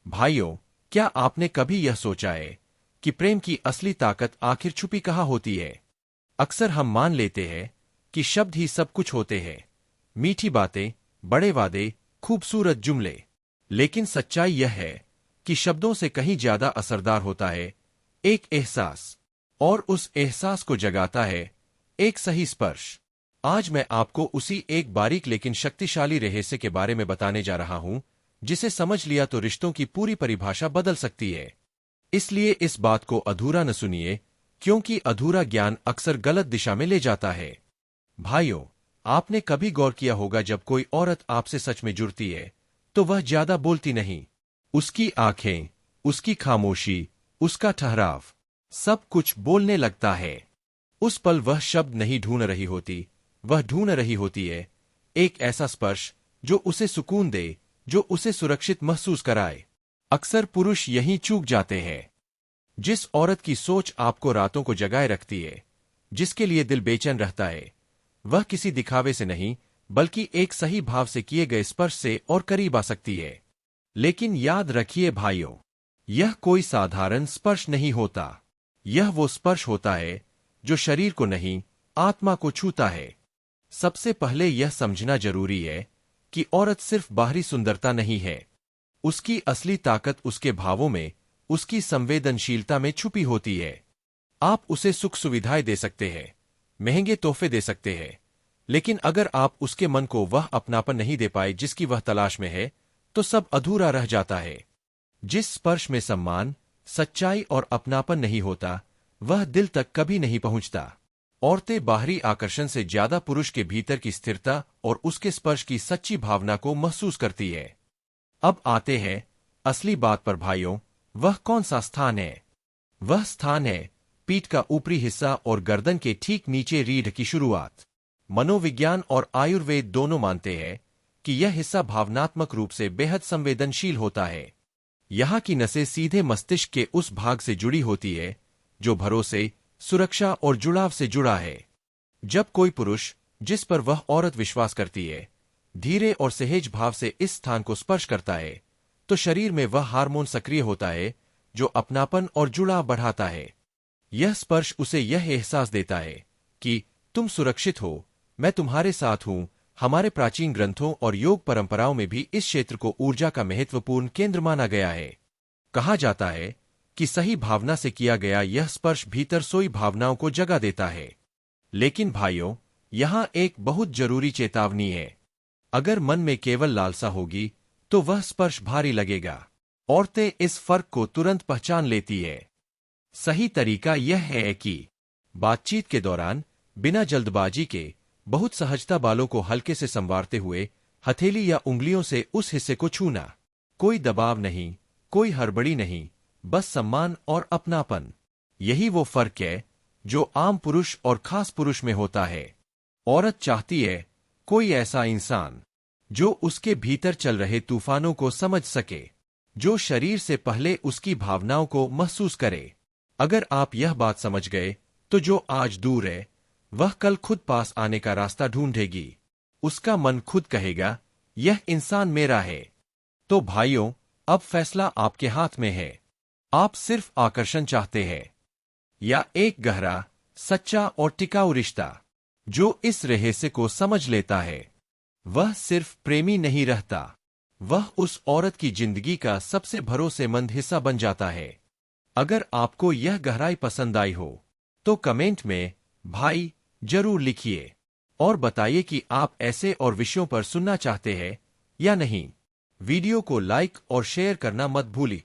भाइयों, क्या आपने कभी यह सोचा है कि प्रेम की असली ताकत आखिर छुपी कहाँ होती है? अक्सर हम मान लेते हैं कि शब्द ही सब कुछ होते हैं, मीठी बातें, बड़े वादे, खूबसूरत जुमले। लेकिन सच्चाई यह है कि शब्दों से कहीं ज्यादा असरदार होता है एक एहसास, और उस एहसास को जगाता है एक सही स्पर्श। आज मैं आपको उसी एक बारीक लेकिन शक्तिशाली रहस्य के बारे में बताने जा रहा हूं, जिसे समझ लिया तो रिश्तों की पूरी परिभाषा बदल सकती है। इसलिए इस बात को अधूरा न सुनिए, क्योंकि अधूरा ज्ञान अक्सर गलत दिशा में ले जाता है। भाइयों, आपने कभी गौर किया होगा जब कोई औरत आपसे सच में जुड़ती है तो वह ज्यादा बोलती नहीं। उसकी आंखें, उसकी खामोशी, उसका ठहराव, सब कुछ बोलने लगता है। उस पल वह शब्द नहीं ढूंढ रही होती, वह ढूंढ रही होती है एक ऐसा स्पर्श जो उसे सुकून दे, जो उसे सुरक्षित महसूस कराए। अक्सर पुरुष यहीं चूक जाते हैं। जिस औरत की सोच आपको रातों को जगाए रखती है, जिसके लिए दिल बेचैन रहता है, वह किसी दिखावे से नहीं बल्कि एक सही भाव से किए गए स्पर्श से और करीब आ सकती है। लेकिन याद रखिए भाइयों, यह कोई साधारण स्पर्श नहीं होता। यह वो स्पर्श होता है जो शरीर को नहीं, आत्मा को छूता है। सबसे पहले यह समझना जरूरी है कि औरत सिर्फ बाहरी सुंदरता नहीं है। उसकी असली ताकत उसके भावों में, उसकी संवेदनशीलता में छुपी होती है। आप उसे सुख सुविधाएं दे सकते हैं, महंगे तोहफे दे सकते हैं, लेकिन अगर आप उसके मन को वह अपनापन नहीं दे पाए जिसकी वह तलाश में है, तो सब अधूरा रह जाता है। जिस स्पर्श में सम्मान, सच्चाई और अपनापन नहीं होता, वह दिल तक कभी नहीं पहुंचता। औरतें बाहरी आकर्षण से ज्यादा पुरुष के भीतर की स्थिरता और उसके स्पर्श की सच्ची भावना को महसूस करती है। अब आते हैं असली बात पर भाइयों, वह कौन सा स्थान है? वह स्थान है पीठ का ऊपरी हिस्सा और गर्दन के ठीक नीचे रीढ़ की शुरुआत। मनोविज्ञान और आयुर्वेद दोनों मानते हैं कि यह हिस्सा भावनात्मक रूप से बेहद संवेदनशील होता है। यहाँ की नसें सीधे मस्तिष्क के उस भाग से जुड़ी होती है जो भरोसे, सुरक्षा और जुड़ाव से जुड़ा है। जब कोई पुरुष, जिस पर वह औरत विश्वास करती है, धीरे और सहज भाव से इस स्थान को स्पर्श करता है, तो शरीर में वह हार्मोन सक्रिय होता है जो अपनापन और जुड़ाव बढ़ाता है। यह स्पर्श उसे यह एहसास देता है कि तुम सुरक्षित हो, मैं तुम्हारे साथ हूं। हमारे प्राचीन ग्रंथों और योग परंपराओं में भी इस क्षेत्र को ऊर्जा का महत्वपूर्ण केंद्र माना गया है। कहा जाता है कि सही भावना से किया गया यह स्पर्श भीतर सोई भावनाओं को जगा देता है। लेकिन भाइयों, यहां एक बहुत जरूरी चेतावनी है। अगर मन में केवल लालसा होगी तो वह स्पर्श भारी लगेगा। औरतें इस फर्क को तुरंत पहचान लेती है। सही तरीका यह है कि बातचीत के दौरान बिना जल्दबाजी के, बहुत सहजता बालों को हल्के से संवारते हुए हथेली या उंगलियों से उस हिस्से को छूना। कोई दबाव नहीं, कोई हड़बड़ी नहीं, बस सम्मान और अपनापन। यही वो फर्क है जो आम पुरुष और खास पुरुष में होता है। औरत चाहती है कोई ऐसा इंसान जो उसके भीतर चल रहे तूफानों को समझ सके, जो शरीर से पहले उसकी भावनाओं को महसूस करे। अगर आप यह बात समझ गए तो जो आज दूर है वह कल खुद पास आने का रास्ता ढूंढेगी। उसका मन खुद कहेगा, यह इंसान मेरा है। तो भाइयों, अब फैसला आपके हाथ में है। आप सिर्फ आकर्षण चाहते हैं या एक गहरा, सच्चा और टिकाऊ रिश्ता? जो इस रहस्य को समझ लेता है वह सिर्फ प्रेमी नहीं रहता, वह उस औरत की जिंदगी का सबसे भरोसेमंद हिस्सा बन जाता है। अगर आपको यह गहराई पसंद आई हो तो कमेंट में भाई जरूर लिखिए और बताइए कि आप ऐसे और विषयों पर सुनना चाहते हैं या नहीं। वीडियो को लाइक और शेयर करना मत भूलिए।